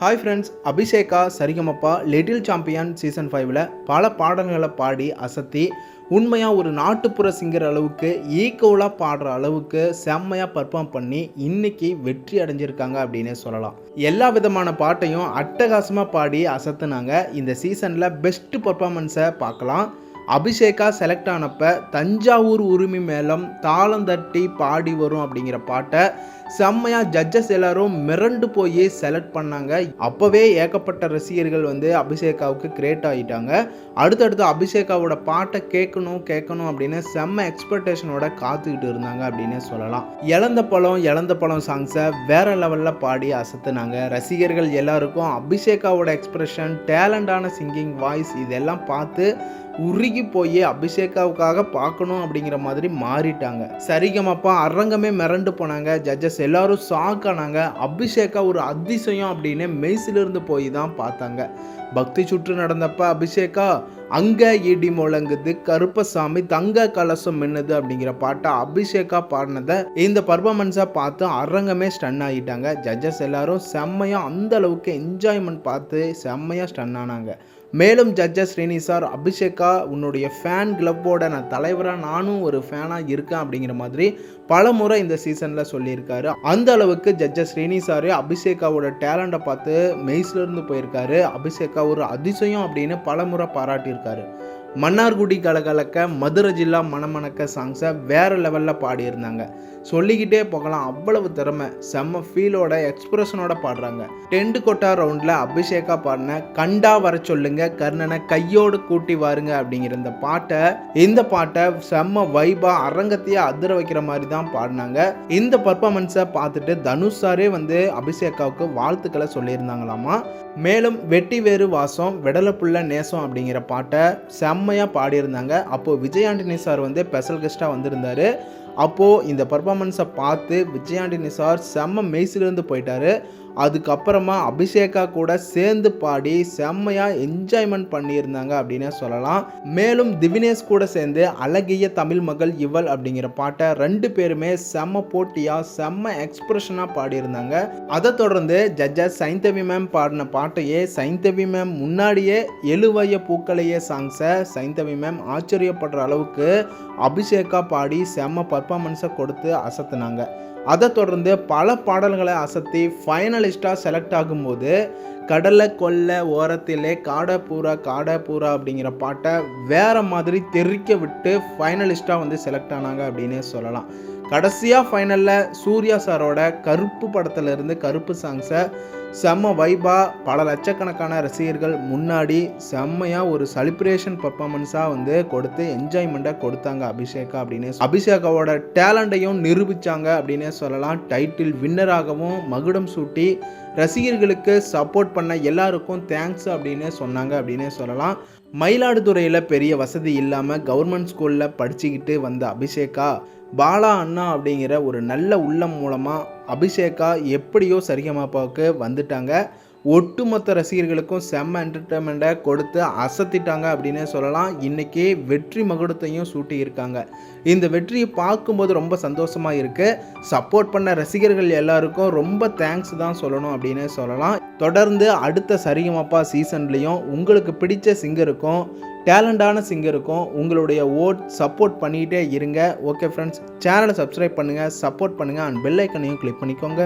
Hi friends, Abhisheka Sarigamapa little champion season 5ல் பல பாடல்களை பாடி அசத்தி உண்மையாக ஒரு நாட்டுப்புற சிங்கர் அளவுக்கு ஈக்குவலாக பாடுற அளவுக்கு செம்மையாக பர்ஃபார்ம் பண்ணி இன்னைக்கு வெற்றி அடைஞ்சிருக்காங்க அப்படின்னே சொல்லலாம். எல்லா விதமான பாட்டையும் அட்டகாசமாக பாடி அசத்துனாங்க. இந்த சீசனில் பெஸ்ட் பர்ஃபார்மன்ஸை பார்க்கலாம். அபிஷேகா செலக்ட் ஆனப்போ தஞ்சாவூர் உரிமை மேளம் தாளம் தட்டி பாடி வரும் அப்படிங்கிற பாட்டை செம்மையாக ஜட்ஜஸ் எல்லாரும் மிரண்டு போய் செலக்ட் பண்ணாங்க. அப்போவே ஏகப்பட்ட ரசிகர்கள் அபிஷேகாவுக்கு கிரியேட் ஆகிட்டாங்க. அடுத்தடுத்து அபிஷேகாவோட பாட்டை கேட்கணும் அப்படின்னு செம்ம எக்ஸ்பெக்டேஷனோட காத்துக்கிட்டு இருந்தாங்க அப்படின்னே சொல்லலாம். இழந்த பழம் சாங்ஸை வேற லெவலில் பாடி அசத்துனாங்க. ரசிகர்கள் எல்லாருக்கும் அபிஷேகாவோட எக்ஸ்பிரஷன், டேலண்டான சிங்கிங் வாய்ஸ் இதெல்லாம் பார்த்து உருகி போய் அபிஷேகாவுக்காக பார்க்கணும் அப்படிங்கிற மாதிரி மாறிட்டாங்க. சரிகமப்பா அரங்கமே மிரண்டு போனாங்க. ஜட்ஜஸ் எல்லாரும் ஷாக் ஆனாங்க. அபிஷேகா ஒரு அதிசயம் அப்படின்னு மெய்சிலிருந்து போய் தான் பார்த்தாங்க. பக்தி சுற்று நடந்தப்ப அபிஷேகா அங்க இடி முழங்குது, கருப்பசாமி தங்க கலசம் மின்னுது அப்படிங்கிற பாட்டை அபிஷேகா பாடினதை இந்த பர்ஃபார்மன்ஸை பார்த்து அரங்கமே ஸ்டன் ஆகிட்டாங்க. ஜட்ஜஸ் எல்லாரும் செம்மையாக அந்த அளவுக்கு என்ஜாய்மெண்ட் பார்த்து செம்மையாக ஸ்டன் ஆனாங்க. மேலும் ஜட்ஜஸ் ஸ்ரீனி சார், அபிஷேகா உன்னுடைய ஃபேன் கிளப்போட நான் தலைவராக நானும் ஒரு ஃபேனாக இருக்கேன் அப்படிங்கிற மாதிரி பல முறை இந்த சீசனில் சொல்லியிருக்காரு. அந்த அளவுக்கு ஜட்ஜஸ் ஸ்ரீனி சார் அபிஷேகாவோட டேலண்ட்டை பார்த்து மெய்ஸ்லேருந்து போயிருக்காரு. அபிஷேகா ஒரு அதிசயம் அப்படின்னு பல முறை பாராட்டியிருக்காரு. மன்னார்குடி கலகலக்க, மதுரை ஜில்லா மணமணக்க சாங்ஸை வேறு லெவலில் பாடியிருந்தாங்க. சொல்லிக்கிட்டே போகலாம், அவ்வளவு திறமை, செம்ம ஃபீலோட எக்ஸ்பிரஷனோட பாடுறாங்க. டென்ட் கொட்டா ரவுண்டில் அபிஷேகா பாடின கண்டா வர சொல்லுங்க கர்ணனை கையோடு கூட்டி வாருங்க அப்படிங்கிற இந்த பாட்டை செம்ம வைபா அரங்கத்தையே அதிர வைக்கிற மாதிரி தான் பாடினாங்க. இந்த பர்ஃபார்மன்ஸை பார்த்துட்டு தனுஷ் சாரே அபிஷேகாவுக்கு வாழ்த்துக்களை சொல்லியிருந்தாங்களாமா. மேலும் வெட்டி வேறு வாசம் விடலப்புள்ள நேசம் அப்படிங்கிற பாட்டை செம்மையாக பாடியிருந்தாங்க. அப்போது விஜய் ஆண்டனி சார் ஸ்பெஷல் கெஸ்ட்டாக வந்திருந்தார். அப்போது இந்த பர்ஃபார்மன்ஸை பார்த்து விஜய் ஆண்டனி சார் செம்ம மெய்சிலிருந்து போயிட்டாரு. அதுக்கப்புறமா அபிஷேகா கூட சேர்ந்து பாடி செம்மையாக என்ஜாய்மெண்ட் பண்ணியிருந்தாங்க அப்படின்னே சொல்லலாம். மேலும் திவினேஷ் கூட சேர்ந்து அழகிய தமிழ் மகள் இவள் அப்படிங்கிற பாட்டை ரெண்டு பேருமே செம்ம போட்டியாக செம்ம எக்ஸ்பிரஷனாக பாடியிருந்தாங்க. அதை தொடர்ந்து ஜட்ஜஸ் சைந்தவி மேம் பாடின பாட்டையே சைந்தவி மேம் முன்னாடியே எழுவைய பூக்களையே சாங்ஸை சைந்தவி மேம் ஆச்சரியப்படுற அளவுக்கு அபிஷேகா பாடி செம்ம பர்ஃபார்மன்ஸை கொடுத்து அசத்துனாங்க. அதை தொடர்ந்து பல பாடல்களை அசத்தி ஃபைனலிஸ்டாக செலக்ட் ஆகும்போது கடலை கொல்ல ஓரத்திலே காடை பூரா அப்படிங்கிற பாட்டை வேறு மாதிரி தெரிக்க விட்டு ஃபைனலிஸ்டாக செலக்ட் ஆனாங்க அப்படின்னே சொல்லலாம். கடைசியாக ஃபைனலில் சூர்யா சாரோட கருப்பு படத்திலிருந்து கருப்பு சாங்ஸை செம்ம வைபா பல லட்சக்கணக்கான ரசிகர்கள் முன்னாடி செம்மையாக ஒரு செலிப்ரேஷன் பர்ஃபார்மன்ஸாக கொடுத்து என்ஜாய்மெண்ட்டாக கொடுத்தாங்க அபிஷேகா அப்படின்னு. அபிஷேகாவோட டேலண்ட்டையும் நிரூபித்தாங்க அப்படின்னே சொல்லலாம். டைட்டில் வின்னராகவும் மகுடம் சூட்டி ரசிகர்களுக்கு சப்போர்ட் பண்ண எல்லாருக்கும் தேங்க்ஸ் அப்படின்னு சொன்னாங்க அப்படின்னே சொல்லலாம். மயிலாடுதுறையில் பெரிய வசதி இல்லாமல் கவர்மெண்ட் ஸ்கூலில் படிச்சுக்கிட்டு வந்த அபிஷேகா பாலா அண்ணா அப்படிங்கிற ஒரு நல்ல உள்ளம் மூலமாக அபிஷேகா எப்படியோ சரிகமப்பாவுக்கு வந்துட்டாங்க. ஒட்டுமொத்த ரசிகர்களுக்கும் செம்ம என்டர்டெயின்மெண்ட்டை கொடுத்து அசத்திட்டாங்க அப்படின்னு சொல்லலாம். இன்றைக்கி வெற்றி மகுடத்தையும் சூட்டி இருக்காங்க. இந்த வெற்றியை பார்க்கும்போது ரொம்ப சந்தோஷமாக இருக்குது. சப்போர்ட் பண்ண ரசிகர்கள் எல்லாருக்கும் ரொம்ப தேங்க்ஸ் தான் சொல்லணும் அப்படின்னு சொல்லலாம். தொடர்ந்து அடுத்த சரிகமப்பா சீசன்லேயும் உங்களுக்கு பிடிச்ச சிங்கருக்கும் டேலண்டான சிங்கருக்கும் உங்களுடைய சப்போர்ட் பண்ணிகிட்டே இருங்க. ஓகே ஃப்ரெண்ட்ஸ், சேனலை சப்ஸ்கிரைப் பண்ணுங்கள், சப்போர்ட் பண்ணுங்கள் அண்ட் பெல் ஐக்கனையும் கிளிக் பண்ணிக்கோங்க.